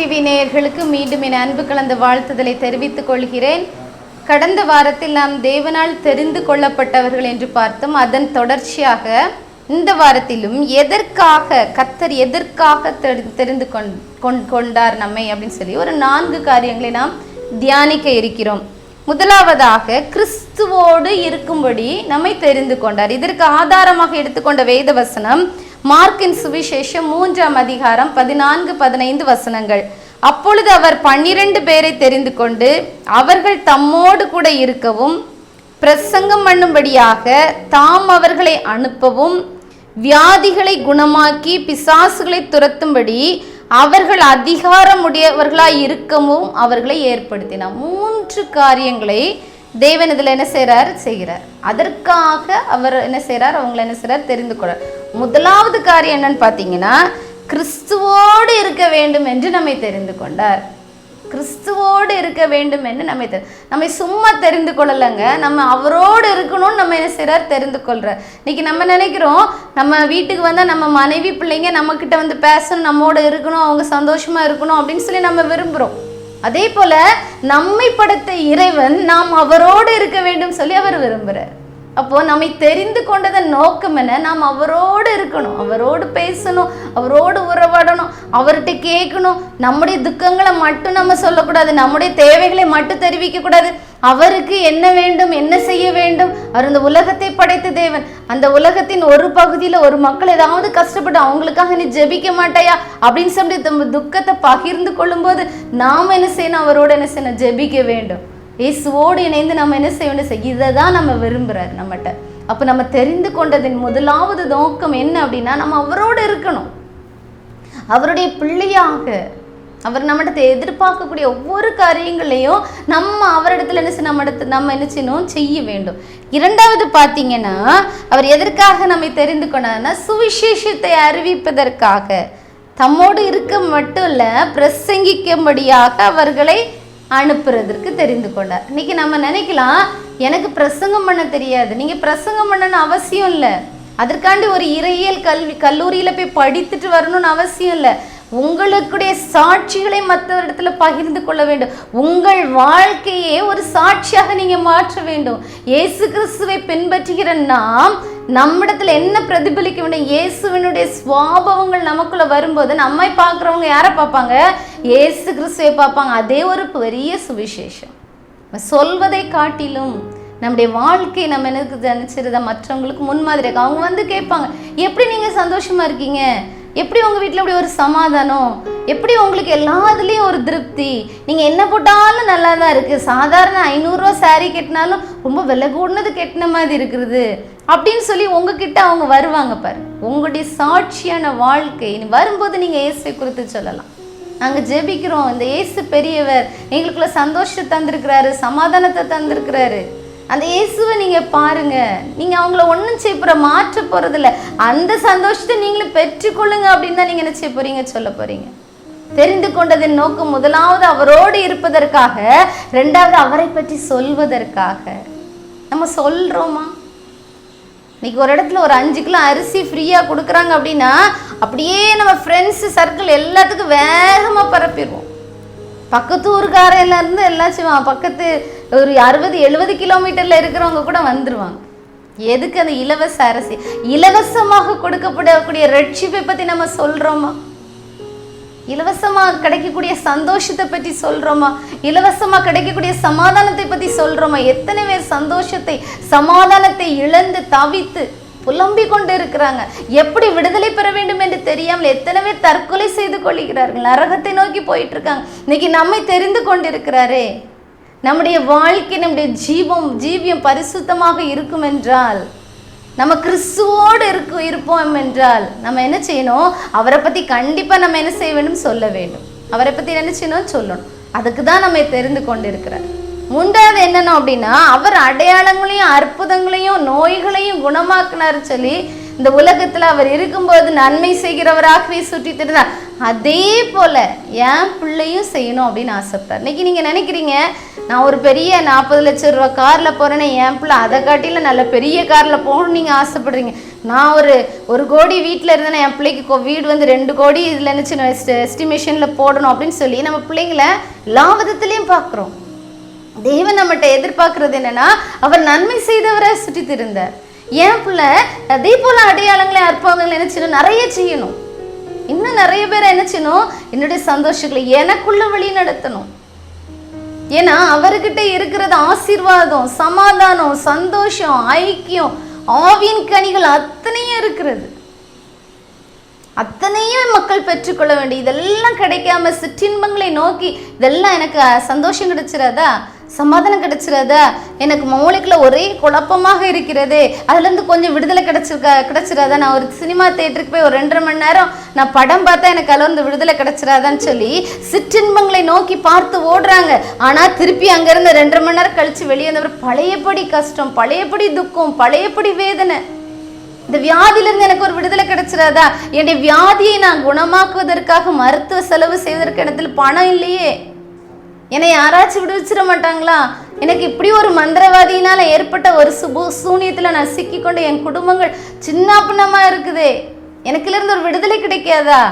TV நேயர்களுக்கு மீண்டும் என் அன்பு கலந்த வாழ்த்துதலை தெரிவித்துக் கொள்கிறேன். கடந்த வாரத்தில் நாம் தேவனால் தெரிந்து கொள்ளப்பட்டவர்கள் என்று பார்த்தோம். அதன் தொடர்ச்சியாக இந்த வாரத்திலும் கர்த்தர் எதற்காக தெரிந்து கொண்டார் நம்மை அப்படின்னு சொல்லி ஒரு 4 காரியங்களை நாம் தியானிக்க இருக்கிறோம். முதலாவதாக, கிறிஸ்துவோடு இருக்கும்படி நம்மை தெரிந்து கொண்டார். இதற்கு ஆதாரமாக எடுத்துக்கொண்ட வேத வசனம் மார்க்கின் சுவிசேஷம் 3ஆம் அதிகாரம் 14-15 வசனங்கள். அப்பொழுது அவர் 12 பேரை தெரிந்து கொண்டு அவர்கள் தம்மோடு கூட இருக்கவும் பிரசங்கம் பண்ணும்படியாக தாம் அவர்களை அனுப்பவும் வியாதிகளை குணமாக்கி பிசாசுகளை துரத்தும்படி அவர்கள் அதிகாரமுடையவர்களாய் இருக்கவும் அவர்களை ஏற்படுத்தினார். 3 காரியங்களை தேவன் இதில் என்ன செய்கிறார். அதற்காக அவர் என்ன செய்கிறார், அவங்களை என்ன செய்கிறார், தெரிந்து கொள்றார். முதலாவது காரியம் என்னன்னு பார்த்தீங்கன்னா, கிறிஸ்துவோடு இருக்க வேண்டும் என்று நம்மை தெரிந்து கொண்டார். கிறிஸ்துவோடு இருக்க வேண்டும் என்று நம்மை சும்மா தெரிந்து கொள்ளலைங்க. நம்ம அவரோடு இருக்கணும்னு நம்ம என்ன செய்கிறார், தெரிந்து கொள்கிறார். இன்னைக்கு நம்ம நினைக்கிறோம், நம்ம வீட்டுக்கு வந்தால் நம்ம மனைவி பிள்ளைங்க நம்மக்கிட்ட வந்து பேசணும், நம்மோடு இருக்கணும், அவங்க சந்தோஷமாக இருக்கணும் அப்படின்னு சொல்லி நம்ம விரும்புகிறோம். அதே போல நம்மை படைத்த இறைவன் நாம் அவரோடு இருக்க வேண்டும் சொல்லி அவர் விரும்புகிறார். அப்போ நம்மை தெரிந்து கொண்டதன் நோக்கம் என்ன? நாம் அவரோடு இருக்கணும், அவரோடு பேசணும், அவரோடு உறவாடணும், அவர்கிட்ட கேட்கணும். நம்முடைய துக்கங்களை மட்டும் நம்ம சொல்லக்கூடாது, நம்முடைய தேவைகளை மட்டும் தெரிவிக்க கூடாது. அவருக்கு என்ன வேண்டும், என்ன செய்ய வேண்டும். அவர் இந்த உலகத்தை படைத்த தேவன். அந்த உலகத்தின் ஒரு பகுதியில் ஒரு மக்கள் ஏதாவது கஷ்டப்பட்டு அவங்களுக்காக நீ ஜெபிக்க மாட்டாயா அப்படின்னு சொல்லி நம்ம துக்கத்தை பகிர்ந்து கொள்ளும்போது நாம் என்ன செய்யணும், அவரோடு என்ன செய்யணும், ஜெபிக்க வேண்டும். இயேசுவோடு இணைந்து நம்ம என்ன செய்ய வேண்டும், இதை தான் நம்ம விரும்புகிறார் நம்மகிட்ட. அப்போ நம்ம தெரிந்து கொண்டதின் முதலாவது நோக்கம் என்ன அப்படின்னா, நம்ம அவரோடு இருக்கணும், அவருடைய பிள்ளையாக. அவர் நம்மகிட்ட எதிர்பார்க்கக்கூடிய ஒவ்வொரு காரியங்களையும் நம்ம அவரிடத்துல என்ன செய்யணும், நம்ம என்ன செய்யணும், செய்ய வேண்டும். இரண்டாவது பார்த்தீங்கன்னா, அவர் எதற்காக நம்மை தெரிந்து கொண்டார்னா, சுவிசேஷத்தை அறிவிப்பதற்காக. தம்மோடு இருக்க மட்டும் இல்லை, பிரசங்கிக்கும்படியாக அவர்களை அனுப்புறதற்கு தெரிந்து கொண்டார். இன்னைக்கு நம்ம நினைக்கலாம், எனக்கு பிரசங்கம் பண்ண தெரியாது. நீங்கள் பிரசங்கம் பண்ணணும்னு அவசியம் இல்லை. அதற்காண்டி ஒரு இறையியல் கல்லூரியில் போய் படித்துட்டு வரணும்னு அவசியம் இல்லை. உங்களுடைய சாட்சிகளை மற்றவரிடத்துல பகிர்ந்து கொள்ள வேண்டும். உங்கள் வாழ்க்கையே ஒரு சாட்சியாக நீங்கள் மாற்ற வேண்டும். இயேசு கிறிஸ்துவை பின்பற்றுகிற நாம் நம்மிடத்துல என்ன பிரதிபலிக்க வேண்டும்? இயேசுவினுடைய சுவாபங்கள் நமக்குள்ள வரும்போது நம்மை பார்க்குறவங்க யாரை பார்ப்பாங்க? இயேசு கிறிஸ்துவை பார்ப்பாங்க. அதே ஒரு பெரிய சுவிசேஷம். சொல்வதை காட்டிலும் நம்முடைய வாழ்க்கை நம்ம எனக்கு நினைச்சிருந்த மற்றவங்களுக்கு முன்மாதிரியாக அவங்க வந்து கேட்பாங்க, எப்படி நீங்கள் சந்தோஷமா இருக்கீங்க, எப்படி உங்கள் வீட்டில் இப்படி ஒரு சமாதானம், எப்படி உங்களுக்கு எல்லாத்துலேயும் ஒரு திருப்தி, நீங்கள் என்ன போட்டாலும் நல்லா தான் இருக்குது, சாதாரண 500 ரூபா சாரீ கட்டினாலும் ரொம்ப விலை கூடனது கட்டின மாதிரி இருக்கிறது அப்படின்னு சொல்லி உங்ககிட்ட அவங்க வருவாங்க. பாரு, உங்களுடைய சாட்சியான வாழ்க்கை வரும்போது நீங்கள் இயேசுவை குறித்து சொல்லலாம். நாங்கள் ஜெபிக்கிறோம், இந்த இயேசு பெரியவர், எங்களுக்குள்ள சந்தோஷத்தை தந்திருக்கிறாரு, சமாதானத்தை தந்திருக்கிறாரு. அந்த இயேசுவை நீங்கள் பாருங்கள். நீங்கள் அவங்கள ஒன்றும் செய்ய மாற்ற போகிறதில்ல. அந்த சந்தோஷத்தை நீங்களும் பெற்றுக்கொள்ளுங்க அப்படின்னு தான் நீங்கள் என்ன செய்ய போகிறீங்க, சொல்ல போகிறீங்க. தெரிந்து கொண்டதின் நோக்கம் முதலாவது அவரோடு இருப்பதற்காக, ரெண்டாவது அவரை பற்றி சொல்வதற்காக. நம்ம சொல்கிறோமா? இன்னைக்கு ஒரு இடத்துல ஒரு 5 கிலோ அரிசி ஃப்ரீயாக கொடுக்குறாங்க அப்படின்னா அப்படியே நம்ம ஃப்ரெண்ட்ஸு சர்க்கிள் எல்லாத்துக்கும் வேகமாக பரப்பிடுவோம். பக்கத்து ஊருக்காரையிலேருந்து எல்லாம் செய்வாங்க. பக்கத்து ஒரு 60-70 கிலோமீட்டரில் இருக்கிறவங்க கூட வந்துடுவாங்க. எதுக்கு? அந்த இலவச அரிசி, இலவசமாக கொடுக்கப்படக்கூடிய ரட்சிப்பை பற்றி நம்ம சொல்கிறோமா? இலவசமாக கிடைக்கக்கூடிய சந்தோஷத்தை பற்றி சொல்கிறோமா? இலவசமாக கிடைக்கக்கூடிய சமாதானத்தை பற்றி சொல்கிறோமா? எத்தனை பேர் சந்தோஷத்தை சமாதானத்தை இழந்து தவித்து புலம்பிக் கொண்டு இருக்கிறாங்க. எப்படி விடுதலை பெற வேண்டும் என்று தெரியாமல் எத்தனை பேர் தற்கொலை செய்து கொள்கிறார்கள், நரகத்தை நோக்கி போயிட்டு இருக்காங்க. இன்னைக்கு நம்மை தெரிந்து கொண்டிருக்கிறாரே. நம்முடைய வாழ்க்கை, நம்முடைய ஜீவியம் பரிசுத்தமாக இருக்கும் என்றால், நம்ம கிறிஸ்துவோடு இருப்போம் என்றால் நம்ம என்ன செய்யணும்? அவரை பற்றி கண்டிப்பாக நம்ம என்ன செய்ய வேண்டும், சொல்ல வேண்டும். அவரை பற்றி என்ன செய்யணும், சொல்லணும். அதுக்கு தான் நம்மை தெரிந்து கொண்டிருக்கிறார். மூன்றாவது என்னன்னு அப்படின்னா, அவர் அடையாளங்களையும் அற்புதங்களையும் நோய்களையும் குணமாக்கினார் சொல்லி இந்த உலகத்துல அவர் இருக்கும்போது நன்மை செய்கிறவராகவே சுற்றி திரிந்தார். அதே போல என் பிள்ளையும் செய்யணும் அப்படின்னு ஆசைப்பட்டார். இன்னைக்கு நீங்க நினைக்கிறீங்க, நான் ஒரு பெரிய 40 லட்சம் ரூபா கார்ல போறேன்னு, என் பிள்ளை அதை காட்டில நல்ல பெரிய கார்ல போகணும்னு நீங்க ஆசைப்படுறீங்க. நான் ஒரு கோடி வீட்டில் இருந்தேன்னா என் பிள்ளைக்கு வீடு வந்து 2 கோடி இதில் நினச்சி எஸ்டிமேஷனில் போடணும் அப்படின்னு சொல்லி நம்ம பிள்ளைங்களை எல்லா விதத்துலேயும் பார்க்குறோம். தேவன் நம்மகிட்ட எதிர்பார்க்கறது என்னன்னா, அவர் நன்மை செய்தவரை சுற்றி திருந்தார். என் பிள்ளை அதே போல அடையாளங்களை அற்புதங்களை என்ன செய்யணும், நிறைய செய்யணும். இன்னும் நிறைய பேர் என்ன செய்யணும், என்னுடைய சந்தோஷங்களை எனக்குள்ள வழி நடத்தணும். ஏன்னா அவர்கிட்ட இருக்கிறது ஆசீர்வாதம், சமாதானம், சந்தோஷம், ஐக்கியம், ஆவியின் கனிகள் அத்தனையும் இருக்கிறது. அத்தனையும் மக்கள் பெற்றுக்கொள்ள வேண்டிய. இதெல்லாம் கிடைக்காம சிற்றின்பங்களை நோக்கி இதெல்லாம் எனக்கு சந்தோஷம் கிடைச்சிடாதா, சமாதானம் கிடைச்சிடாதா, எனக்கு மூளைக்குள்ள ஒரே குழப்பமாக இருக்கிறது, அதுலேருந்து கொஞ்சம் விடுதலை கிடைச்சிடாதா, நான் ஒரு சினிமா தியேட்டருக்கு போய் ஒரு 2.5 மணி நேரம் நான் படம் பார்த்தா எனக்கு அதுலேருந்து விடுதலை கிடைச்சிடாதான்னு சொல்லி சிற்றின்பங்களை நோக்கி பார்த்து ஓடுறாங்க. ஆனால் திருப்பி அங்கேருந்து 2.5 மணி நேரம் கழித்து வெளியே வந்தவர் பழையபடி கஷ்டம், பழையபடி துக்கம், பழையபடி வேதனை. இந்த வியாதியிலிருந்து எனக்கு ஒரு விடுதலை கிடைச்சிடாதா, என்னுடைய வியாதியை நான் குணமாக்குவதற்காக மருத்துவ செலவு செய்வதற்கு இடத்துல பணம் இல்லையே, என்னை யாராச்சும் விடுவிச்சிட மாட்டாங்களா, எனக்கு இப்படி ஒரு மந்திரவாதியினால ஏற்பட்ட ஒரு சூனியத்தில் நான் சிக்கிக்கொண்டு என் குடும்பங்கள் சின்ன பின்னமா இருக்குதே, எனக்குலேருந்து ஒரு விடுதலை கிடைக்காதா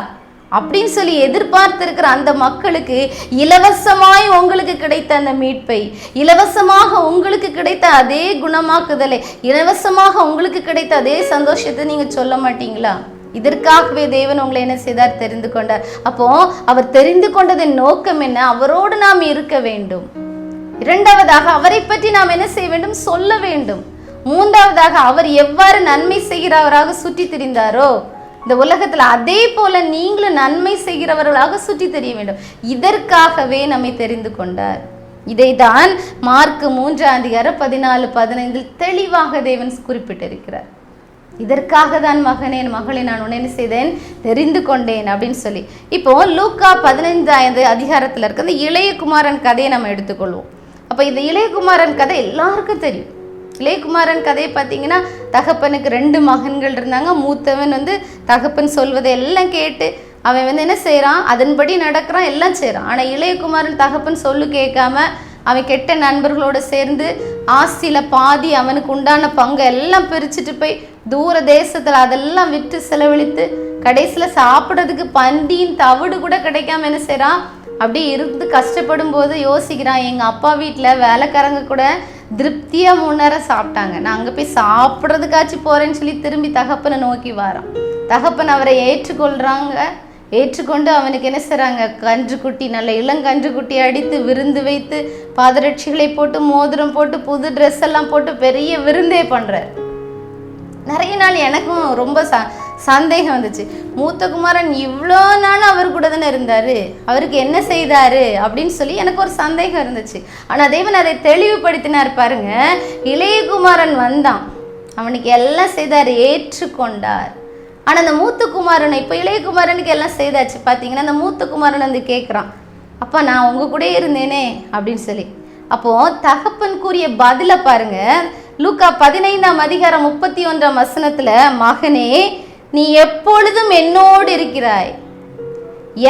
அப்படின்னு சொல்லி எதிர்பார்த்திருக்கிற அந்த மக்களுக்கு இலவசமாய் உங்களுக்கு கிடைத்த அந்த மீட்பை, இலவசமாக உங்களுக்கு கிடைத்த அதே குணமாக்குதலை, இலவசமாக உங்களுக்கு கிடைத்த அதே சந்தோஷத்தை நீங்க சொல்ல மாட்டீங்களா? இதற்காகவே தேவன் உங்களை என்ன செய்தார், தெரிந்து கொண்டார். அப்போ அவர் தெரிந்து கொண்டதின் நோக்கம் என்ன? அவரோடு நாம் இருக்க வேண்டும். 2வதாக அவரை பற்றி நாம் என்ன செய்ய வேண்டும், சொல்ல வேண்டும். 3வதாக அவர் எவ்வாறு நன்மை செய்கிறவராக சுற்றி திரிந்தாரோ இந்த உலகத்துல அதே போல நீங்களும் நன்மை செய்கிறவர்களாக சுற்றி தெரிய வேண்டும். இதற்காகவே நம்மை தெரிந்து கொண்டார். இதைதான் மார்க் 3:14-15 தெளிவாக தேவன் குறிப்பிட்டிருக்கிறார். இதற்காக தான் மகனே மகளே நான் உன்னை செய்தேன், தெரிந்து கொண்டேன் அப்படின்னு சொல்லி. இப்போ லூக்கா 15 அதிகாரத்துல இருக்க இந்த இளைய குமாரன் கதையை நம்ம எடுத்துக்கொள்வோம். அப்ப இந்த இளைய குமாரன் கதை எல்லாருக்கும் தெரியும். இளையகுமாரன் கதையை பார்த்தீங்கன்னா, தகப்பனுக்கு 2 மகன்கள் இருந்தாங்க. மூத்தவன் வந்து தகப்பன் சொல்வதை எல்லாம் கேட்டு அவன் என்ன செய்கிறான், அதன்படி நடக்கிறான், எல்லாம் செய்கிறான். ஆனால் இளையகுமாரன் தகப்பன் சொல்லு கேட்காம அவன் கெட்ட நண்பர்களோடு சேர்ந்து ஆஸ்தியில் பாதி அவனுக்கு உண்டான பங்கு எல்லாம் பிரிச்சுட்டு போய் தூர தேசத்தில் அதெல்லாம் விற்று செலவழித்து கடைசியில் சாப்பிட்றதுக்கு பந்தியின் தவிடு கூட கிடைக்காம என்ன செய்கிறான், அப்படி இருந்து கஷ்டப்படும் போது யோசிக்கிறான், எங்கள் அப்பா வீட்டில் வேலைக்காரங்க கூட திருப்தியாக 3 நேரம் சாப்பிட்டாங்க, நான் அங்கே போய் சாப்பிட்றதுக்காச்சும் போகிறேன்னு சொல்லி திரும்பி தகப்பனை நோக்கி வரான். தகப்பன் அவரை ஏற்றுக்கொண்டு அவனுக்கு என்ன செய்கிறாங்க, கன்றுக்குட்டி, நல்ல இளங்கன்றுக்குட்டி அடித்து விருந்து வைத்து பாதரட்சிகளை போட்டு மோதிரம் போட்டு புது ட்ரெஸ் எல்லாம் போட்டு பெரிய விருந்தே பண்ணுறார். நிறைய நாள் எனக்கும் ரொம்ப சந்தேகம் வந்துச்சு, மூத்த குமாரன் இவ்வளோ நாள் அவர் கூட தானே இருந்தார், அவருக்கு என்ன செய்தார் அப்படின்னு சொல்லி எனக்கு ஒரு சந்தேகம் இருந்துச்சு. ஆனால் தேவன் அதை தெளிவுபடுத்தினார் பாருங்க. இளைய குமாரன் வந்தான், அவனுக்கு எல்லாம் செய்தார், ஏற்றுக்கொண்டார். ஆனால் அந்த மூத்த குமாரனை, இப்போ இளைய குமாரனுக்கு எல்லாம் செய்தாச்சு பார்த்தீங்கன்னா, அந்த மூத்த குமாரன் வந்து கேட்குறான், அப்பா நான் உங்கள் கூட இருந்தேனே அப்படின்னு சொல்லி. அப்போது தகப்பன் கூறிய பதிலை பாருங்க. லூக்கா 15:31 மகனே நீ எப்பொழுதும் என்னோடு இருக்கிறாய்,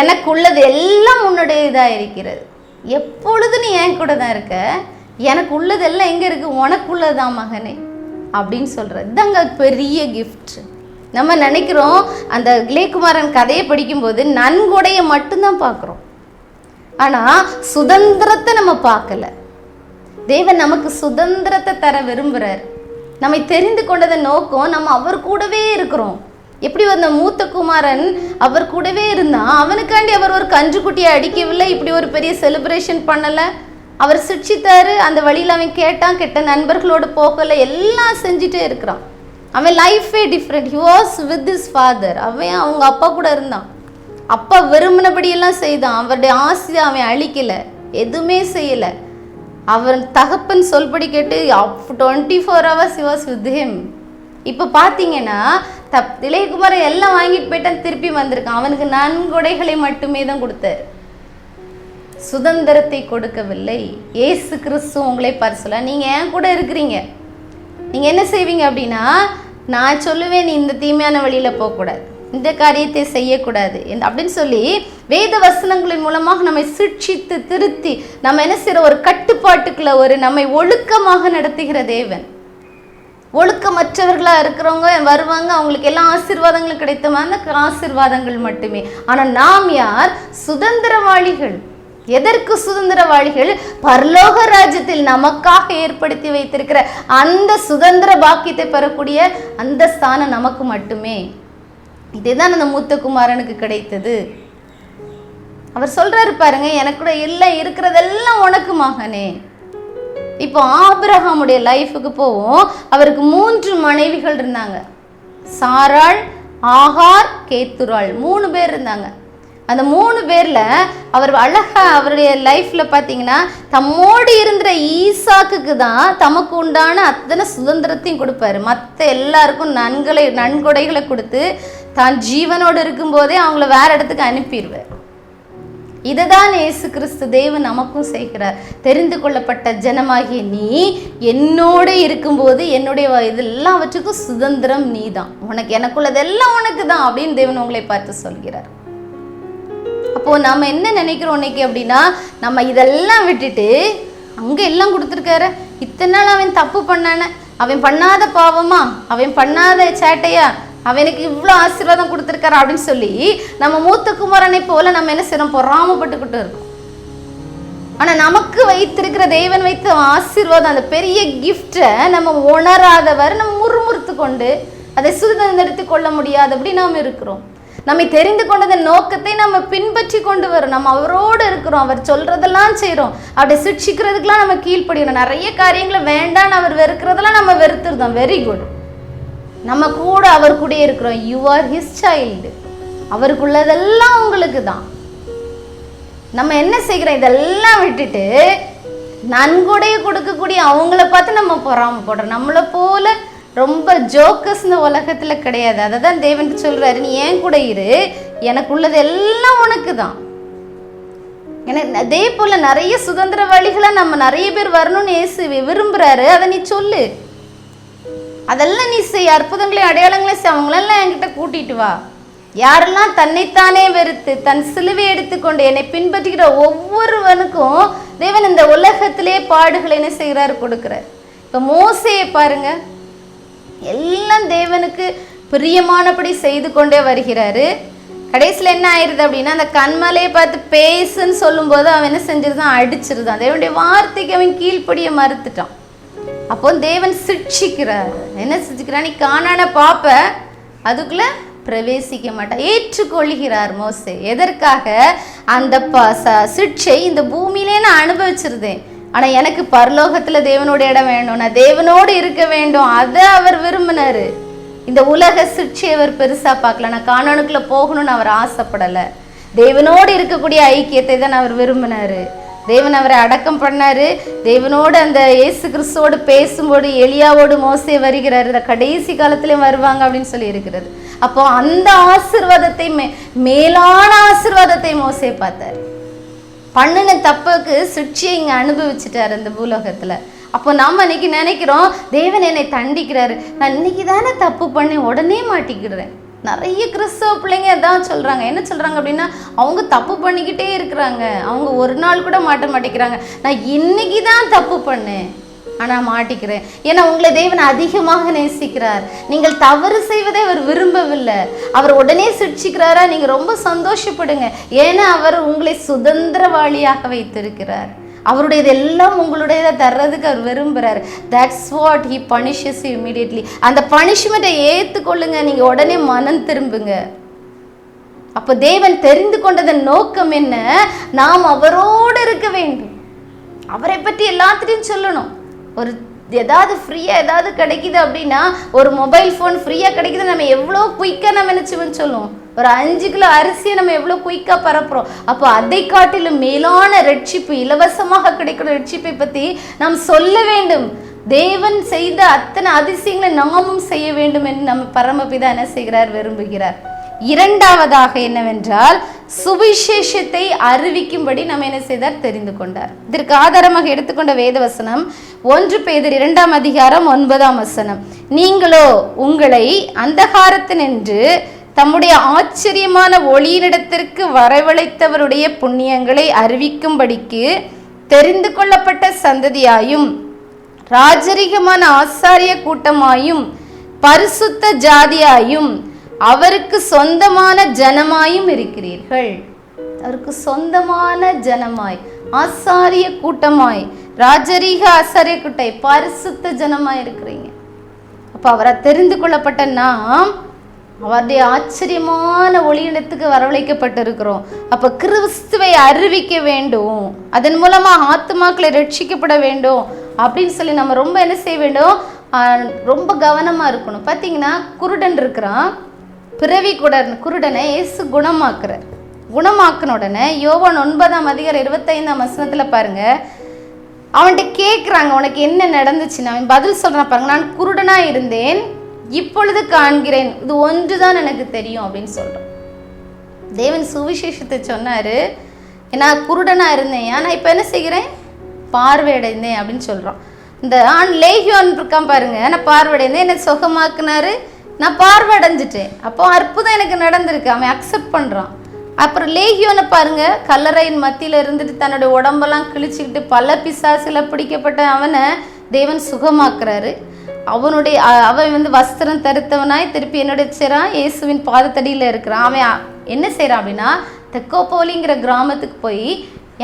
எனக்குள்ளது எல்லாம் உன்னுடையதாக இருக்கிறது. எப்பொழுது நீ என் கூட தான் இருக்க, எனக்கு உள்ளது எல்லாம் எங்கே இருக்குது, உனக்குள்ளதான் மகனே அப்படின்னு சொல்கிறது. இதாங்க பெரிய கிஃப்ட். நம்ம நினைக்கிறோம் அந்த இளையகுமாரன் கதையை படிக்கும்போது நன்கொடையை மட்டும்தான் பார்க்குறோம், ஆனால் சுதந்திரத்தை நம்ம பார்க்கல. தேவன் நமக்கு சுதந்திரத்தை தர விரும்புகிறார். நம்மை தெரிந்து கொண்டதன் நோக்கம் நம்ம அவர் கூடவே இருக்கிறோம். எப்படி அந்த மூத்த குமாரன் அவர் கூடவே இருந்தான், அவனுக்காண்டி அவர் ஒரு கன்றுக்குட்டியை அடிக்கவில்லை, இப்படி ஒரு பெரிய செலிப்ரேஷன் பண்ணலை, அவர் சிக்ஷித்தாரு, அந்த வழியில் அவன் கேட்டான், கெட்ட நண்பர்களோடு போகலை, எல்லாம் செஞ்சுட்டே இருக்கிறான். அவன் லைஃபே different. He was with his father. அவன் அவங்க அப்பா கூட இருந்தான், அப்பா விரும்பினபடியெல்லாம் செய்தான், அவருடைய ஆசையை அவன் அழிக்கலை, எதுவுமே செய்யலை. அவன் தகப்பன் சொல்படி கேட்டு 24 hours he was with him. இப்போ பார்த்தீங்கன்னா இளையகுமாரன் எல்லாம் வாங்கிட்டு போயிட்டான், திருப்பி வந்திருக்கான். அவனுக்கு நன்கொடைகளை மட்டுமே தான் கொடுத்தார், சுதந்திரத்தை கொடுக்கவில்லை. ஏசு கிறிஸ்து உங்களை பார்த்து சொல்ல, நீங்கள் ஏன் கூட இருக்கிறீங்க, நீங்கள் என்ன செய்வீங்க அப்படின்னா, நான் சொல்லுவேன், நீ இந்த தீமையான வழியில போகக்கூடாது, இந்த காரியத்தை செய்யக்கூடாது அப்படின்னு சொல்லி வேத வசனங்களின் மூலமாக நம்மை சிட்சித்து திருத்தி நம்ம என்ன செய்யற ஒரு கட்டுப்பாட்டுக்குள்ள ஒரு நம்மை ஒழுக்கமாக நடத்துகிற தேவன். ஒழுக்கமற்றவர்களா இருக்கிறவங்க வருவாங்க, அவங்களுக்கு எல்லா ஆசீர்வாதங்களும் கிடைத்தமா அந்த ஆசீர்வாதங்கள் மட்டுமே. ஆனா நாம் யார்? சுதந்திரவாளிகள். எதற்கு சுதந்திரவாளிகள்? பரலோக ராஜ்யத்தில் நமக்காக ஏற்படுத்தி வைத்திருக்கிற அந்த சுதந்திர பாக்கியத்தை பெறக்கூடிய அந்த ஸ்தானம் நமக்கு மட்டுமே. இதுதான் அந்த மூத்த குமாரனுக்கு கிடைத்தது. அவர் சொல்றாரு பாருங்க, எனக்கு கூட எல்லாம் இருக்கிறதெல்லாம் உனக்கு மகனே. இப்போ ஆபிரகாமுடைய லைஃபுக்கு போவோம். அவருக்கு 3 மனைவிகள் இருந்தாங்க. சாராள், ஆகார், கேத்துராள், 3 பேர் இருந்தாங்க. அந்த 3 பேர்ல அவர் அழகா அவருடைய லைஃப்ல பார்த்தீங்கன்னா தம்மோடு இருந்த ஈசாக்குக்கு தான் தமக்கு உண்டான அத்தனை சுதந்திரத்தையும் கொடுப்பாரு. மற்ற எல்லாருக்கும் நன்கொடைகளை கொடுத்து தான் ஜீவனோடு இருக்கும்போதே அவங்கள வேற இடத்துக்கு அனுப்பிடுவார். இதுதான் இயேசு கிறிஸ்து தேவன் நமக்கும் செய்கிறார். தெரிந்து கொள்ளப்பட்ட ஜனமாகிய நீ என்னோட இருக்கும்போது என்னுடைய இதெல்லாவற்றுக்கும் சுதந்திரம் நீ தான், உனக்கு எனக்குள்ளதெல்லாம் உனக்கு தான் அப்படின்னு தேவன் உங்களை பார்த்து சொல்கிறார். அப்போ நம்ம என்ன நினைக்கிறோம் இன்னைக்கு அப்படின்னா, நம்ம இதெல்லாம் விட்டுட்டு அங்க எல்லாம் கொடுத்துருக்காரு, இத்தனை நாள் அவன் தப்பு பண்ணான, அவன் பண்ணாத பாவமா, அவன் பண்ணாத சேட்டையா, அவனுக்கு இவ்வளோ ஆசீர்வாதம் கொடுத்துருக்காரு அப்படின்னு சொல்லி நம்ம மூத்த குமாரனை போல நம்ம என்ன செய்யறோம்? பொறாமப்பட்டுக்கிட்டு இருக்கோம். ஆனா நமக்கு வைத்திருக்கிற தேவன் வைத்த ஆசீர்வாதம், அந்த பெரிய கிஃப்டை நம்ம உணராதவர் நம்ம முறுமுறுத்து கொண்டு அதை சுதந்திரத்து கொள்ள முடியாதபடி நாம் இருக்கிறோம். நம்மை தெரிந்து கொண்டதன் நோக்கத்தை நம்ம பின்பற்றி கொண்டு வரோம். நம்ம அவரோடு இருக்கிறோம், அவர் சொல்றதெல்லாம் செய்யறோம். அப்படி சிக்ஷிக்கிறதுக்கெல்லாம் நம்ம கீழ்ப்படியணும். நிறைய காரியங்களை வேண்டான்னு அவர் வெறுக்கிறதெல்லாம் நம்ம வெறுத்துருந்தோம். வெரி குட், நம்ம கூட அவர் கூட இருக்கிறோம். யூ ஆர் ஹிஸ் சைல்டு, அவருக்குள்ளதெல்லாம் உங்களுக்கு தான். நம்ம என்ன செய்கிறோம்? இதெல்லாம் விட்டுட்டு நன்கொடைய கொடுக்கக்கூடிய அவங்கள பார்த்து நம்ம பொறாமப்படுறோம். நம்மளை போல ரொம்ப ஜோக்கஸ் இந்த உலகத்துல கிடையாது. அதை தான் தேவன் சொல்றாரு, நீ ஏன் கூட இரு, எனக்குள்ளது எல்லாம் உனக்கு தான். எனக்கு அதே போல நிறைய சுதந்திரவாளிகளை நம்ம நிறைய பேர் வரணும்னு இயேசு விரும்புறாரு. அதை நீ சொல்லு, அதெல்லாம் நீ செய், அற்புதங்களையும் அடையாளங்களையும் செய், அவங்களெல்லாம் என்கிட்ட கூட்டிட்டு வா. யாரெல்லாம் தன்னைத்தானே வெறுத்து தன் சிலுவை எடுத்துக்கொண்டு என்னை பின்பற்றுகிற ஒவ்வொருவனுக்கும் தேவன் இந்த உலகத்திலே பாடுகளை என்ன செய்கிறாரு? கொடுக்கிறார். இப்போ மோசேயை பாருங்க, எல்லாம் தேவனுக்கு பிரியமானபடி செய்து கொண்டே வருகிறாரு. கடைசியில் என்ன ஆயிடுது அப்படின்னா, அந்த கண்மலையை பார்த்து பேசுன்னு சொல்லும்போது அவன் என்ன செஞ்சிருந்தான்? அடிச்சிருந்தான். தேவனுடைய வார்த்தைக்கு அவன் கீழ்ப்படிய மறுத்துட்டான். அப்போ தேவன் சிட்சிக்கிறார். என்ன சிட்சிக்கிறார்? நீ காணான பாப்ப, அதுக்குள்ள பிரவேசிக்க மாட்டான். ஏற்றுக்கொள்கிறார் மோசே. எதற்காக? அந்த சிட்சை இந்த பூமியிலே நான் அனுபவிச்சிருந்தேன், ஆனால் எனக்கு பரலோகத்தில் தேவனோட இடம் வேணும், நான் தேவனோடு இருக்க வேண்டும். அதை அவர் விரும்பினாரு. இந்த உலக சிட்சை அவர் பெருசா பார்க்கல. நான் கானானுக்குள்ள போகணும்னு அவர் ஆசைப்படலை. தேவனோடு இருக்கக்கூடிய ஐக்கியத்தை தான் அவர் விரும்பினாரு. தேவன் அவரை அடக்கம் பண்ணாரு. தேவனோடு அந்த இயேசு கிறிஸ்துவோடு பேசும்போது எலியாவோடு மோசே வருகிறாரு, இந்த கடைசி காலத்திலையும் வருவாங்க அப்படின்னு சொல்லி இருக்கிறது. அப்போ அந்த ஆசீர்வாதத்தை மேலான ஆசீர்வாதத்தை மோசே பார்த்தார். பண்ணின தப்புக்கு சிட்சியை இங்க அனுபவிச்சுட்டார் அந்த பூலோகத்துல. அப்போ நம்ம இன்னைக்கு நினைக்கிறோம், தேவன் என்னை தண்டிக்கிறாரு, நான் இன்னைக்கு தானே தப்பு பண்ணி உடனே மாட்டிக்கிறேன். நிறைய கிறிஸ்தவ பிள்ளைங்க எதான் சொல்றாங்க. என்ன சொல்றாங்க அப்படின்னா, அவங்க தப்பு பண்ணிக்கிட்டே இருக்கிறாங்க, அவங்க ஒரு நாள் கூட மாட்ட மாட்டேங்கிறாங்க. நான் இன்னைக்கு தான் தப்பு பண்ணேன், ஆனால் மாட்டிக்கிறேன். ஏன்னா உங்களை தேவன் அதிகமாக நேசிக்கிறார். நீங்கள் தவறு செய்வதை அவர் விரும்பவில்லை. அவர் உடனே சிட்சிக்கிறாரா? நீங்கள் ரொம்ப சந்தோஷப்படுங்க. ஏன்னா அவர் உங்களை சுதந்திரவாளியாக வைத்திருக்கிறார். அவருடையது எல்லாம் உங்களுடையதை தர்றதுக்கு அவர் விரும்புகிறார். That's what he punishes you immediately. அந்த பனிஷ்மெண்ட்டை ஏற்றுக்கொள்ளுங்க, நீங்கள் உடனே மனம் திரும்புங்க. அப்போ தேவன் தெரிந்து கொண்டதன் நோக்கம் என்ன? நாம் அவரோடு இருக்க வேண்டும், அவரை பற்றி எல்லாத்திலையும் சொல்லணும். ஒரு ஏதாவது ஃப்ரீயாக ஏதாவது கிடைக்குது அப்படின்னா, ஒரு மொபைல் ஃபோன் ஃப்ரீயாக கிடைக்குது, நம்ம எவ்வளோ குயிக்காக நம்ம நினச்சிவன்னு சொல்லுவோம். ஒரு 5 கிலோ அரிசியை நம்ம எவ்வளோ குயிக்காக பரப்புகிறோம். அப்போ அதை காட்டிலும் மேலான ரட்சிப்பு, இலவசமாக கிடைக்கிற ரட்சிப்பை பற்றி நாம் சொல்ல வேண்டும். தேவன் செய்த அத்தனை அதிசயங்களை நாமும் செய்ய வேண்டும் என்று நம்ம பரமபிதா என்ன செய்கிறார்? விரும்புகிறார். இரண்டாவதாக என்னவென்றால் சுவிசேஷத்தை அறிவிக்கும்படி நம்ம என்ன செய்தார்? தெரிந்து கொண்டார். இதற்கு ஆதாரமாக எடுத்துக்கொண்ட வேத வசனம் 1 பேதுரு 2ஆம் அதிகாரம் 9ஆம் வசனம். நீங்களோ உங்களை அந்தகாரத்தினின்று தம்முடைய ஆச்சரியமான ஒளியினிடத்திற்கு வரவழைத்தவருடைய புண்ணியங்களை அறிவிக்கும்படிக்கு தெரிந்து கொள்ளப்பட்ட சந்ததியாயும் ராஜரிகமான ஆசாரிய கூட்டமாயும் பரிசுத்த ஜாதியாயும் அவருக்கு சொந்தமான ஜனமாயும் இருக்கிறீர்கள். அவருக்கு சொந்தமான ஜனமாய், ஆசாரிய கூட்டமாய், ராஜரீக ஆசாரிய கூட்டை, பரிசுத்த ஜனமாய் இருக்கிறீங்க. அப்ப அவரை தெரிந்து கொள்ளப்பட்ட நாம் அவருடைய ஆச்சரியமான ஒளியிடத்துக்கு வரவழைக்கப்பட்டிருக்கிறோம். அப்ப கிறிஸ்துவை அறிவிக்க வேண்டும், அதன் மூலமா ஆத்துமாக்களை ரட்சிக்கப்பட வேண்டும் அப்படின்னு சொல்லி நம்ம ரொம்ப என்ன செய்ய வேண்டும்? ரொம்ப கவனமா இருக்கணும். பார்த்தீங்கன்னா குருடன் இருக்கிறான், பிறவி குருடனை இயேசு குணமாக்குறார். குணமாக்குன உடனே யோவான் 9ஆம் அதிகாரம் 25ஆம் வசனத்துல பாருங்க, அவன்கிட்ட கேட்குறாங்க உனக்கு என்ன நடந்துச்சுன்னு. அவன் பதில் சொல்றான் பாருங்க, நான் குருடனா இருந்தேன், இப்பொழுது காண்கிறேன், இது ஒன்றுதான் எனக்கு தெரியும் அப்படின்னு சொல்றான். தேவன் சுவிசேஷத்தை சொன்னாரு, நான் குருடனா இருந்தேன், நான் இப்போ என்ன செய்கிறேன்? பார்வையடைந்தேன் அப்படின்னு சொல்றான். இந்த லேகியோன் இருக்கான் பாருங்க, நான் பார்வையடைந்தேன், என்னை சுகமாக்குனாரு, நான் பார்வையடைஞ்சிட்டேன், அப்போ அற்புதம் எனக்கு நடந்திருக்கு, அவன் அக்செப்ட் பண்றான். அப்புறம் லேகியோனை பாருங்க, கல்லறையின் மத்தியில இருந்துட்டு தன்னுடைய உடம்பெல்லாம் கிழிச்சுக்கிட்டு பல பிசாசுல பிடிக்கப்பட்ட அவனை தேவன் சுகமாக்குறாரு. அவன் வஸ்திரம் தரித்தவனாய் திருப்பி என்னுடைய செய்றான்? இயேசுவின் பாதத்தடியில் இருக்கிறான். அவன் என்ன செய்யறான் அப்படின்னா, தெக்கோபோலிங்கிற கிராமத்துக்கு போய்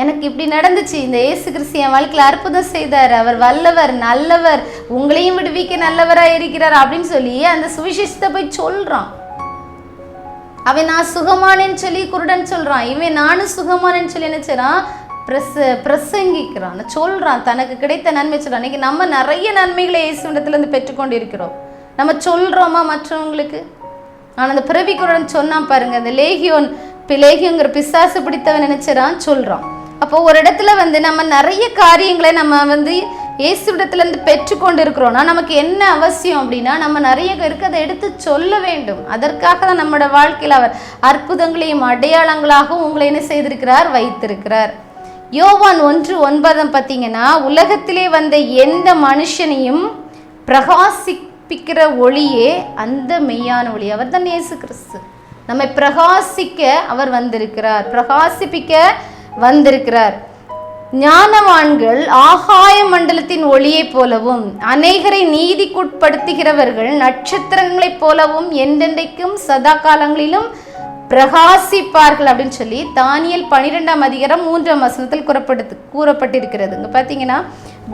எனக்கு இப்படி நடந்துச்சு, இந்த இயேசு கிறிஸ்து என் வாழ்க்கையில் அற்புதம் செய்தார், அவர் வல்லவர், நல்லவர், உங்களையும் விடுவிக்க நல்லவராக இருக்கிறார் அப்படின்னு சொல்லி அந்த சுவிசேஷத்தை போய் சொல்றான். அவன் நான் சுகமானேன்னு சொல்லி குருடன் சொல்றான், இவன் நானும் சுகமானேன்னு சொல்லி என்ன செய்றான்? பிரசங்கிக்கிறான், சொல்றான், தனக்கு கிடைத்த நன்மை சொல்றான். இன்னைக்கு நம்ம நிறைய நன்மைகளை இயேசுவிடத்திலிருந்து பெற்றுக்கொண்டு இருக்கிறோம். நம்ம சொல்றோமா மற்றவங்களுக்கு? ஆனால் அந்த பிறவி குருடன் சொன்னான் பாருங்க, அந்த லேகியோங்கிற பிசாசு பிடித்தவன் நினைச்சான் சொல்றான். அப்போ ஒரு இடத்துல நம்ம நிறைய காரியங்களை நம்ம இயேசுவிடத்திலிருந்து பெற்றுக்கொண்டு இருக்கிறோம்னா நமக்கு என்ன அவசியம் அப்படின்னா, நம்ம நிறைய பேருக்கு அதை எடுத்து சொல்ல வேண்டும். அதற்காக தான் நம்மளோட வாழ்க்கையில் அவர் அற்புதங்களையும் அடையாளங்களாகவும் உங்களை என்ன செய்திருக்கிறார்? வைத்திருக்கிறார். யோவான் 1:9 பார்த்தீங்கன்னா, உலகத்திலே வந்த எந்த மனுஷனையும் பிரகாசிப்பிக்கிற ஒளியே அந்த மெய்யான ஒளி. அவர் தான் இயேசு கிறிஸ்து. நம்மை பிரகாசிக்க அவர் வந்திருக்கிறார், பிரகாசிப்பிக்க வந்திருக்கிறார். ஞானவான்கள் ஆகாய மண்டலத்தின் ஒளியை போலவும் அநேகரை நீதிக்குட்படுத்துகிறவர்கள் நட்சத்திரங்களைப் போலவும் என்றென்றைக்கும் சதா காலங்களிலும் பிரகாசிப்பார்கள் அப்படின்னு சொல்லி தானியேல் 12ஆம் அதிகாரம் 3ஆம் வசனத்தில் கூறப்பட்டிருக்கிறது. இங்க பார்த்தீங்கன்னா,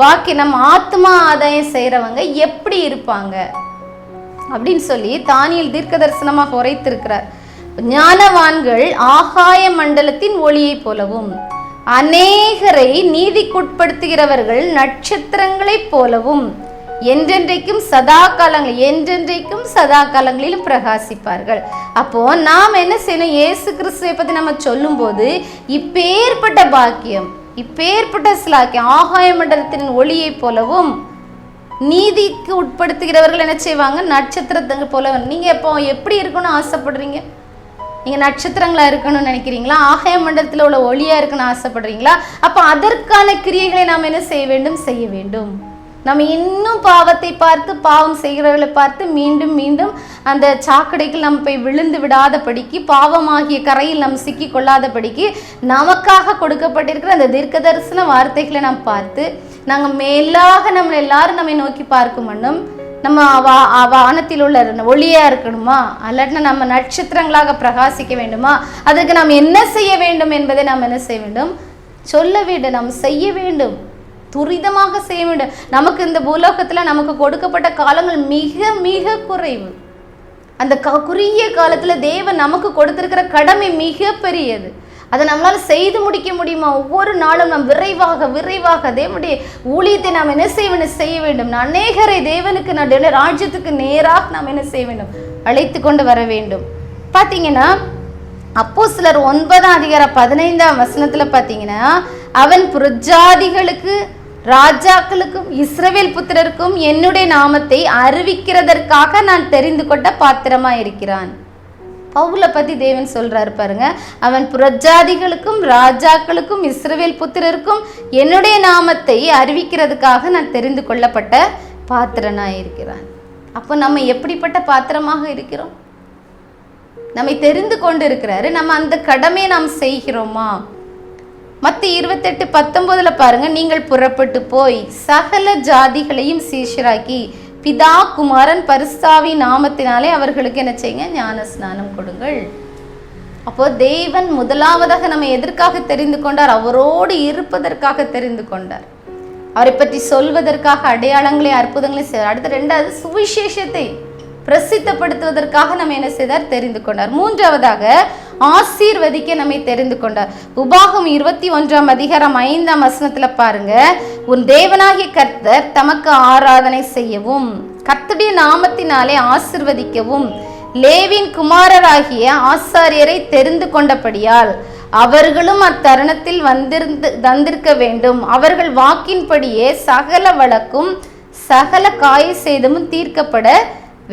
பாக்கி நம்ம ஆத்மா ஆதாயம் செய்கிறவங்க எப்படி இருப்பாங்க அப்படின்னு சொல்லி தானியேல் தீர்க்க தரிசனமாக உரைத்திருக்கிறார். ஞானவான்கள் ஆகாய மண்டலத்தின் ஒளியை போலவும் அநேகரை நீதிக்குட்படுத்துகிறவர்கள் நட்சத்திரங்களைப் போலவும் என்றென்றைக்கும் சதா காலங்களிலும் பிரகாசிப்பார்கள். அப்போ நாம் என்ன செய்யணும்? இயேசு கிறிஸ்துவை பத்தி நம்ம சொல்லும் போது இப்பேற்பட்ட பாக்கியம், இப்பேற்பட்ட சிலாக்கியம், ஆகாய மண்டலத்தின் ஒளியை போலவும் நீதிக்கு உட்படுத்துகிறவர்கள் என்ன செய்வாங்க? நட்சத்திரத்துக்கு போல. நீங்க இப்போ எப்படி இருக்கணும்னு ஆசைப்படுறீங்க? நீங்க நட்சத்திரங்களா இருக்கணும்னு நினைக்கிறீங்களா? ஆகாய மண்டலத்தில் உள்ள ஒளியா இருக்கணும்னு ஆசைப்படுறீங்களா? அப்ப அதற்கான கிரியைகளை நாம் என்ன செய்ய வேண்டும்? செய்ய வேண்டும். நம்ம இன்னும் பாவத்தை பார்த்து, பாவம் செய்கிறவர்களை பார்த்து மீண்டும் மீண்டும் அந்த சாக்கடைக்கு நம்ம போய் விழுந்து விடாதபடிக்கு, பாவமாகிய கரையில் நம்ம சிக்கி கொள்ளாதபடிக்கு நமக்காக கொடுக்கப்பட்டிருக்கிற அந்த தீர்க்க தரிசன வார்த்தைகளை நாம் பார்த்து நாங்கள் மேலாக நம்ம எல்லாரும் நம்மை நோக்கி பார்க்கும் வண்ணம் நம்ம வானத்தில் உள்ள ஒளியா இருக்கணுமா, அல்லாட்டினா நம்ம நட்சத்திரங்களாக பிரகாசிக்க வேண்டுமா? அதுக்கு நாம் என்ன செய்ய வேண்டும் என்பதை நாம் என்ன செய்ய வேண்டும்? சொல்ல வேண்டும், நாம் செய்ய வேண்டும், துரிதமாக செய்ய வேண்டும். நமக்கு இந்த பூலோகத்தில் நமக்கு கொடுக்கப்பட்ட காலங்கள் மிக மிக குறைவு. அந்த குறுகிய காலத்தில் தேவன் நமக்கு கொடுத்திருக்கிற கடமை மிக பெரியது. அதை நம்மளால் செய்து முடிக்க முடியுமா? ஒவ்வொரு நாளும் நாம் விரைவாக தேவனுடைய ஊழியத்தை நாம் என்ன செய்ய வேண்டும்? அநேகரை தேவனுக்கு ராஜ்யத்துக்கு நேராக நாம் என்ன செய்ய வேண்டும்? அழைத்து கொண்டு வர வேண்டும். பார்த்தீங்கன்னா, அப்போஸ்தலர் 9ஆம் அதிகாரம் 15ஆம் வசனத்துல பார்த்தீங்கன்னா, அவன் புறஜாதிகளுக்கு ராஜாக்களுக்கும் இஸ்ரவேல் புத்திரருக்கும் என்னுடைய நாமத்தை அறிவிக்கிறதற்காக நான் தெரிந்து கொண்ட பாத்திரமா இருக்கிறான். பவுலை பத்தி தேவன் சொல்றாரு பாருங்க, அவன் புறஜாதிகளுக்கும் ராஜாக்களுக்கும் இஸ்ரவேல் புத்திரருக்கும் என்னுடைய நாமத்தை அறிவிக்கிறதுக்காக நான் தெரிந்து கொள்ளப்பட்ட பாத்திரனாய் இருக்கிறான். அப்போ நம்ம எப்படிப்பட்ட பாத்திரமாக இருக்கிறோம்? நம்மை தெரிந்து கொண்டு இருக்கிறாரு, நம்ம அந்த கடமையை நாம் செய்கிறோமா? மத்திய 28:19 பாருங்க, நீங்கள் புறப்பட்டு போய் சகல ஜாதிகளையும் சீஷராக்கி பிதா குமாரன் பரிசுத்தாவி நாமத்தினாலே அவர்களுக்கு என்ன செய்யுங்க? ஞான ஸ்நானம் கொடுங்கள். அப்போ தேவன் முதலாவதாக நம்ம எதற்காக தெரிந்து கொண்டார்? அவரோடு இருப்பதற்காக தெரிந்து கொண்டார். அவரை பற்றி சொல்வதற்காக அடையாளங்களை அற்புதங்களை செய்வார். அடுத்த ரெண்டாவது சுவிசேஷத்தை பிரசித்தப்படுத்துவதற்காக நம்ம என்ன செய்தார்? தெரிந்து கொண்டார். மூன்றாவதாக ஆசீர்வதிக்க நம்மை தெரிந்து கொண்டார். உபாகம் 21:5 பாருங்க, உன் தேவனாகிய கர்த்தர் தமக்கு ஆராதனை செய்யவும் கர்த்தருடைய நாமத்தினாலே ஆசீர்வதிக்கவும் லேவியின் குமாரராகிய ஆசாரியரை தெரிந்து கொண்டபடியால் அவர்களும் அத்தருணத்தில் வந்திருக்க வேண்டும். அவர்கள் வாக்கின்படியே சகல வழக்கும் சகல காய சேதமும் தீர்க்கப்பட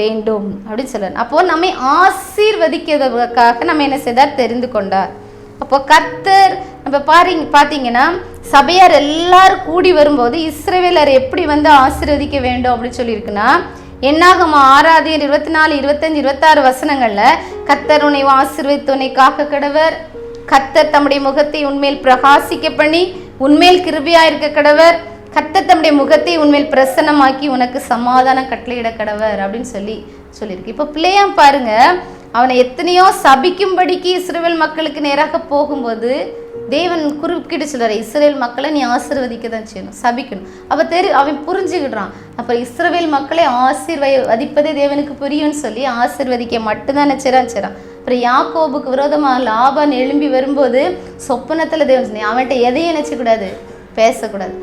வேண்டும் அப்படின்னு சொல்றார். அப்போ நம்மை ஆசீர்வதிக்கிறதுக்காக நம்ம என்ன செய்தார்? தெரிந்து கொண்டார். அப்போ கர்த்தர் நம்ம பார்த்தீங்கன்னா சபையார் எல்லாரும் கூடி வரும்போது இஸ்ரவேலர் எப்படி ஆசீர்வதிக்க வேண்டும் அப்படின்னு சொல்லியிருக்குன்னா, என்னாகம 6:24-25-26 கர்த்தர் உன்னை ஆசீர்வதித்து உன்னை காக்க கடவர், கர்த்தர் தம்முடைய முகத்தை உன்மேல் பிரகாசிக்க பண்ணி உன்மேல் கிருபையா இருக்க கடவர், கர்த்தர் தம்முடைய முகத்தை உன்மேல் பிரசன்னமாக்கி உனக்கு சமாதானம் கட்டளையிட கடவர் அப்படின்னு சொல்லியிருக்கு. இப்போ பிள்ளையாம் பாருங்க, அவனை எத்தனையோ சபிக்கும்படிக்கு இஸ்ரவேல் மக்களுக்கு நேராக போகும்போது தேவன் குறுக்கிட்டு சொல்றாரு, இஸ்ரவேல் மக்களை நீ ஆசீர்வதிக்க தான் செய்யணும், சபிக்கணும். அப்போ அவன் புரிஞ்சுக்கிடுறான். அப்புறம் இஸ்ரவேல் மக்களை ஆசீர்வதிப்பதே தேவனுக்கு புரியும்னு சொல்லி ஆசீர்வதிக்க மட்டும்தான் நினைச்சிடான். அப்புறம் யாக்கோபுக்கு விரோதமாக லாபான் எழும்பி வரும்போது சொப்பனத்தில் தேவன் சொன்னேன், அவன்கிட்ட எதையும் நினைச்சக்கூடாது, பேசக்கூடாது,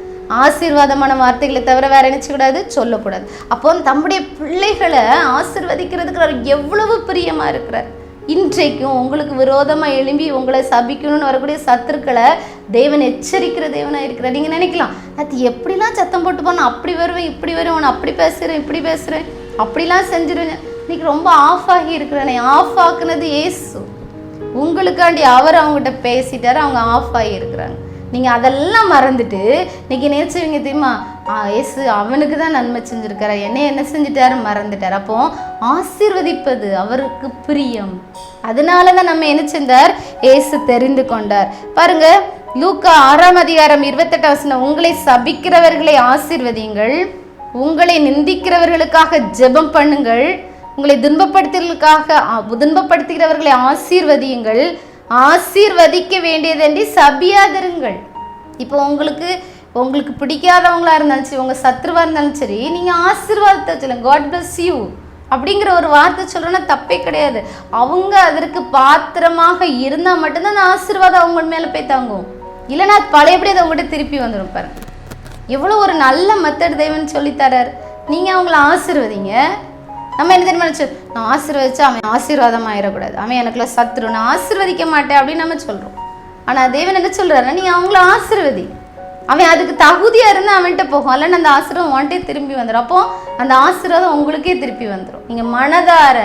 ஆசீர்வாதமான வார்த்தைகளை தவிர வேற நினைச்சக்கூடாது, சொல்லக்கூடாது. அப்போ தம்முடைய பிள்ளைகளை ஆசீர்வதிக்கிறதுக்கு அவர் எவ்வளவு பிரியமா இருக்கிறார். இன்றைக்கும் உங்களுக்கு விரோதமா எழும்பி உங்களை சபிக்கணும்னு வரக்கூடிய சத்துருக்களை தேவன் எச்சரிக்கிற தேவனா இருக்கிறார். நீங்க நினைக்கலாம், அது எப்படிலாம் சத்தம் போட்டு போனா அப்படி வருவேன், இப்படி வருவேன், அப்படி பேசுறேன், இப்படி பேசுறேன், அப்படிலாம் செஞ்சிருவேன். இன்னைக்கு ரொம்ப ஆஃப் ஆகி இருக்கிறேன். ஆஃப் ஆக்குனது ஏசு. உங்களுக்காண்டி அவர் அவங்ககிட்ட பேசிட்டாரு, அவங்க ஆஃப் ஆகி இருக்கிறாங்க. நீங்கள் அதெல்லாம் மறந்துட்டு இன்னைக்கு நினைச்சுவீங்க தெரியுமா, ஏசு அவனுக்கு தான் நன்மை செஞ்சுருக்காரு, என்னை என்ன செஞ்சுட்டாரு மறந்துட்டார். அப்போ ஆசீர்வதிப்பது அவருக்கு பிரியம். அதனால தான் நம்ம என்ன செஞ்சார்? ஏசு தெரிந்து கொண்டார். பாருங்க, லூக்கா 6:28 உங்களை சபிக்கிறவர்களை ஆசீர்வதியுங்கள், உங்களை நிந்திக்கிறவர்களுக்காக ஜெபம் பண்ணுங்கள், உங்களை துன்பப்படுத்துகிறவர்களை ஆசீர்வதியுங்கள், ஆசீர்வதிக்க வேண்டியதன்றி சபியாதிருங்கள். இப்போ உங்களுக்கு பிடிக்காதவங்களா இருந்தாலும் சரி, உங்க சத்ருவா இருந்தாலும் சரி, நீங்க ஆசீர்வாதத்தை சொல்லுங்க, காட் பிளஸ் யூ அப்படிங்கிற ஒரு வார்த்தை சொல்றோன்னா தப்பே கிடையாது. அவங்க அதற்கு பாத்திரமாக இருந்தா மட்டும்தான் அந்த ஆசீர்வாதம் அவங்க மேல போய் தாங்கும். இல்லைன்னா பழையபடி அதை உங்கள்கிட்ட திருப்பி வந்துடும். பாருங்க, எவ்வளோ ஒரு நல்ல மெத்தட் தேவன் சொல்லித்தரார். நீங்க அவங்கள ஆசீர்வதிங்க. நம்ம என்ன தெரியுமா நினச்சோம், நான் ஆசீர்வதிச்சா அவன் ஆசீர்வாதம் ஆயிடக்கூடாது, அவன் எனக்குள்ள சத்ரு, நான் ஆசீர்வதிக்க மாட்டேன் அப்படின்னு நம்ம சொல்கிறோம். ஆனால் தேவன் என்ன சொல்கிறாருன்னா, நீ அவங்கள ஆசீர்வதி, அவன் அதுக்கு தகுதியாக இருந்து அவன்கிட்ட போகும், இல்லைன்னா அந்த ஆசீர்வாதம் உன்கிட்டே திரும்பி வந்துடும். அப்போ அந்த ஆசீர்வாதம் உங்களுக்கே திருப்பி வந்துடும். நீங்கள் மனதார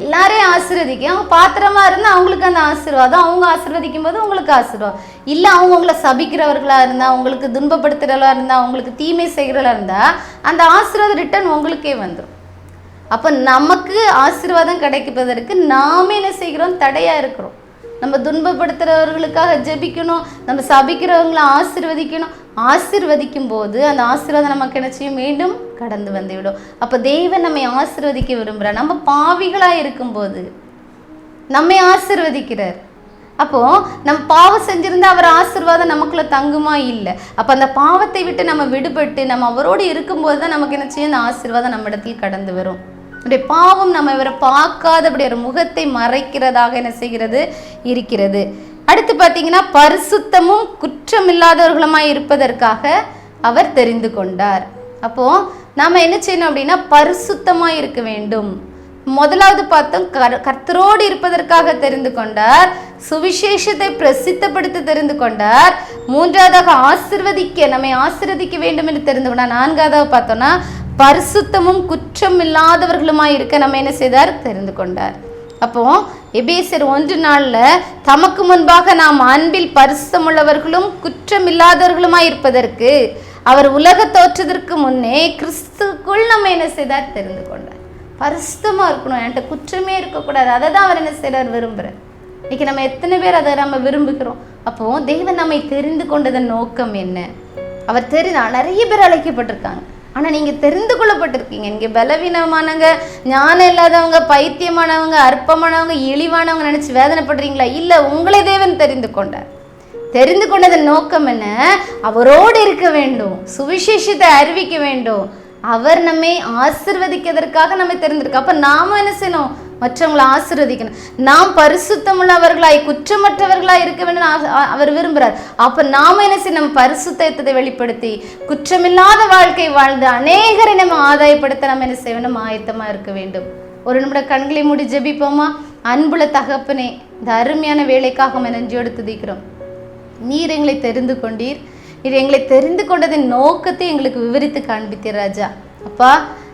எல்லாரையும் ஆசீர்வதிக்க, அவங்க பாத்திரமா இருந்தால் அவங்களுக்கு அந்த ஆசீர்வாதம், அவங்க ஆசீர்வதிக்கும் போது உங்களுக்கு ஆசீர்வாதம். இல்லை அவங்க உங்களை சபிக்கிறவர்களாக இருந்தால், உங்களுக்கு துன்பப்படுத்துகிறவர்களாக இருந்தால், உங்களுக்கு தீமை செய்கிறவர்களாக இருந்தால் அந்த ஆசீர்வாதம் ரிட்டர்ன் உங்களுக்கே வந்துடும். அப்போ நமக்கு ஆசீர்வாதம் கிடைப்பதற்கு நாமே என்ன செய்கிறோம்? தடையாக இருக்கிறோம். நம்ம துன்பப்படுத்துகிறவர்களுக்காக ஜெபிக்கணும், நம்ம சபிக்கிறவங்களை ஆசீர்வதிக்கணும். ஆசீர்வதிக்கும் போது அந்த ஆசீர்வாதம் நமக்கு என்ன செய்யும்? மீண்டும் கடந்து வந்துவிடும். அப்போ தேவன் நம்மை ஆசீர்வதிக்க விரும்புகிறார். நம்ம பாவிகளாக இருக்கும்போது நம்மை ஆசீர்வதிக்கிறார். அப்போ நம்ம பாவம் செஞ்சிருந்தா அவர் ஆசீர்வாதம் நமக்குள்ள தங்குமா? இல்லை. அப்போ அந்த பாவத்தை விட்டு நம்ம விடுபட்டு நம்ம அவரோடு இருக்கும்போது தான் நமக்கு என்ன செய்யும்? அந்த ஆசீர்வாதம் நம்ம இடத்தில் கடந்து வரும். நம்முடைய பாவம் நம்ம இவரை பார்க்காதபடி ஒரு முகத்தை மறைக்கிறதாக என்ன செய்கிறது? இருக்கிறது. அடுத்து பார்த்தீங்கன்னா, பரிசுத்தமும் குற்றமில்லாதவர்களுமாய் இருப்பதற்காக அவர் தெரிந்து கொண்டார். அப்போ நாம என்ன செய்யணும் அப்படின்னா, பரிசுத்தமாய் இருக்க வேண்டும். முதலாவது பார்த்தோம், கர்த்தரோடு இருப்பதற்காக தெரிந்து கொண்டார். சுவிசேஷத்தை பிரசித்தப்படுத்த தெரிந்து கொண்டார். மூன்றாவதாக நம்மை ஆசீர்வதிக்க வேண்டும் என்று தெரிந்து கொண்டார். நான்காவதாக பார்த்தோம்னா, பரிசுத்தமும் குற்றம் இல்லாதவர்களுமாய் இருக்க நம்ம என்ன செய்தார்? தெரிந்து கொண்டார். அப்போ எபேசியர் 1:4 தமக்கு முன்பாக நாம் அன்பில் பரிசுத்தமுள்ளவர்களும் குற்றமில்லாதவர்களுமாய் இருப்பதற்கு அவர் உலக தோற்றத்திற்கு முன்னே கிறிஸ்துக்குள் நம்ம என்ன செய்தார்? தெரிந்து கொண்டார். பரிசுத்தமா இருக்கணும், என்கிட்ட குற்றமே இருக்கக்கூடாது. அதை தான் அவர் என்ன செய்றார்? விரும்புகிறார். இன்னைக்கு நம்ம எத்தனை பேர் அதை நம்ம விரும்புகிறோம்? அப்போ தேவன் நம்மை தெரிந்து கொண்டதன் நோக்கம் என்ன? அவர் நிறைய பேர் அழைக்கப்பட்டிருக்காங்க, ஆனால் நீங்கள் தெரிந்து கொள்ளப்பட்டிருக்கீங்க. நீங்கள் பலவீனமானவங்க, ஞானம் இல்லாதவங்க, பைத்தியமானவங்க, அற்பமானவங்க, இழிவானவங்க நினச்சி வேதனைப்படுறீங்களா? இல்லை, உங்களை தேவன் தெரிந்து கொண்டார். தெரிந்து கொண்டதன் நோக்கம் என்ன? அவரோடு இருக்க வேண்டும், சுவிசேஷத்தை அறிவிக்க வேண்டும், அவர் நம்மை ஆசீர்வதிக்கிறதற்காக நம்ம தெரிந்திருக்க. அப்போ நாம் என்ன செய்யணும்? மற்றவங்களை ஆசீர்வதிக்கணும். நாம் பரிசுத்தமுள்ளவர்களாய் குற்றமற்றவர்களாய் இருக்க வேண்டும் அவர் விரும்புகிறார். அப்போ நாம் என்ன செய்யணும்? நம்ம பரிசுத்தத்தை வெளிப்படுத்தி குற்றமில்லாத வாழ்க்கை வாழ்ந்து அநேகரை நம்ம ஆதாயப்படுத்த நம்ம என்ன செய்யணும்? ஆயத்தமாக இருக்க வேண்டும். ஒரு நிமிடம் கண்களை மூடி ஜெபிப்போமா? அன்புள்ள தகப்பனே, இந்த அருமையான வேலைக்காக நன்றியோடு துதிக்கிறோம். நீர் எங்களை தெரிந்து கொண்டீர். நீர் எங்களை தெரிந்து கொண்டதின் நோக்கத்தை எங்களுக்கு விவரித்து காண்பித்தீர் ராஜா. அப்பா,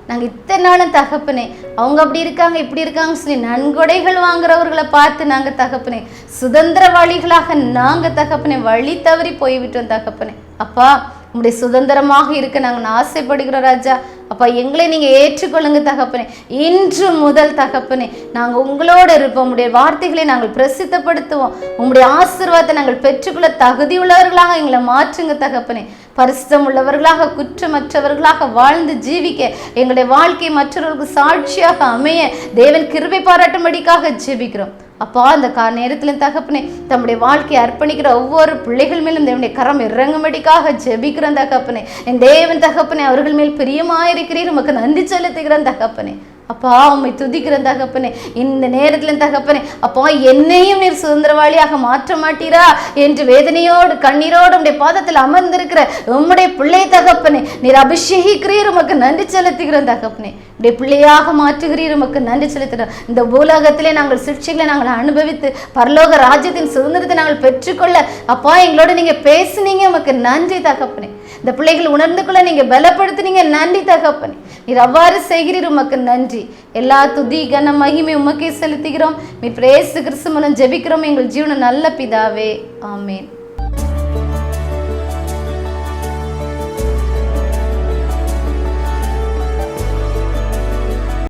நாங்கள் இத்தனை நாளும் தகப்பனே, அவங்க அப்படி இருக்காங்க இப்படி இருக்காங்கன்னு சொல்லி நன்கொடைகள் வாங்குறவர்களை பார்த்து நாங்கள் தகப்பனே சுதந்திரவாளிகளாக நாங்கள் தகப்பனே வழி தவறி போய்விட்டோம் தகப்பனே. அப்பா, உங்களுடைய சுதந்திரமாக இருக்க நாங்கள் ஆசைப்படுகிறோம் ராஜா. அப்பா, எங்களை நீங்கள் ஏற்றுக்கொள்ளுங்க தகப்பனே. இன்று முதல் தகப்பனே நாங்கள் உங்களோடு இருப்போம். உங்களுடைய வார்த்தைகளை நாங்கள் பிரசித்தப்படுத்துவோம். உங்களுடைய ஆசீர்வாதத்தை நாங்கள் பெற்றுக்கொள்ள தகுதி உள்ளவர்களாக எங்களை மாற்றுங்க தகப்பனே. பரிசுத்தம் உள்ளவர்களாக குற்றமற்றவர்களாக வாழ்ந்து ஜீவிக்க எங்களுடைய வாழ்க்கை மற்றவர்களுக்கு சாட்சியாக அமைய தேவன் கிருபை பாராட்டும்படிக்காக ஜெபிக்கிறோம். அப்பா, அந்த நேரத்தில் தகப்பனே தம்முடைய வாழ்க்கையை அர்ப்பணிக்கிற ஒவ்வொரு பிள்ளைகள் மேலும் தேவனுடைய கரம் இறங்கும்படிக்காக ஜெபிக்கிறோம் தகப்பனே. என் தேவன் தகப்பனே அவர்கள் மேல் பிரியமாயிருக்கிறீர், உமக்கு நன்றி செலுத்துகிறேன் தகப்பனே. அப்பா, உண்மை துதிக்கிறேன் தகப்பனே. இந்த நேரத்தில் தகப்பனே, அப்பா என்னையும் நீர் சுதந்திரவாளியாக மாற்ற மாட்டீரா என்று வேதனையோடு கண்ணீரோடு உடைய பாதத்தில் அமர்ந்திருக்கிற உம்முடைய பிள்ளை தகப்பனே நீர் அபிஷேகிக்கிறீர், உமக்கு நன்றி செலுத்துகிறோம் தகப்பனே. உடைய பிள்ளையாக மாற்றுகிறீர், உமக்கு நன்றி செலுத்துகிறோம். இந்த பூலோகத்திலே நாங்கள் சிக்ஷைகளை நாங்கள் அனுபவித்து பரலோக ராஜ்யத்தின் சுதந்திரத்தை நாங்கள் பெற்றுக்கொள்ள அப்பா எங்களோட நீங்க பேசுனீங்க, உமக்கு நன்றி தகப்பனே. இந்த பிள்ளைகள் உணர்ந்து கொள்ள நீங்க பலப்படுத்தினீங்க, நன்றி தகப்பனே. நீர் அவ்வாறு செய்கிறீர், உமக்கு நன்றி. எல்லா துதி கன மகிமை உமக்கே செலுத்துகிறோம். நீர் இயேசு கிறிஸ்து மூலம் ஜெபிக்கிறோம் எங்கள் ஜீவன நல்ல பிதாவே, ஆமேன்.